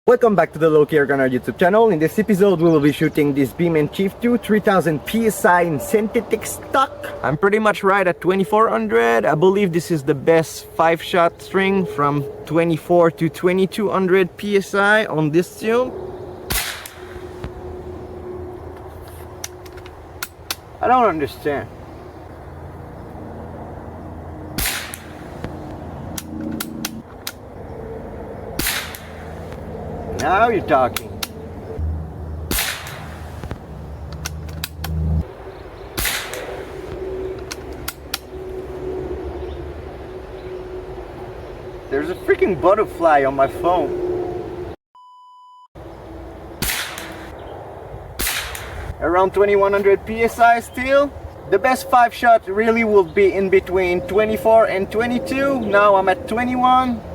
Welcome back to the Low Care Gunner YouTube channel. In this episode, we will be shooting this Beeman Chief II 3000 PSI in synthetic stock. I'm pretty much right at 2400. I believe this is the best 5-shot string from 24 to 2200 PSI on this tune. I don't understand. Now you're talking. There's a freaking butterfly on my phone. Around 2100 PSI still. The best 5-shot really will be in between 24 and 22. Now I'm at 21.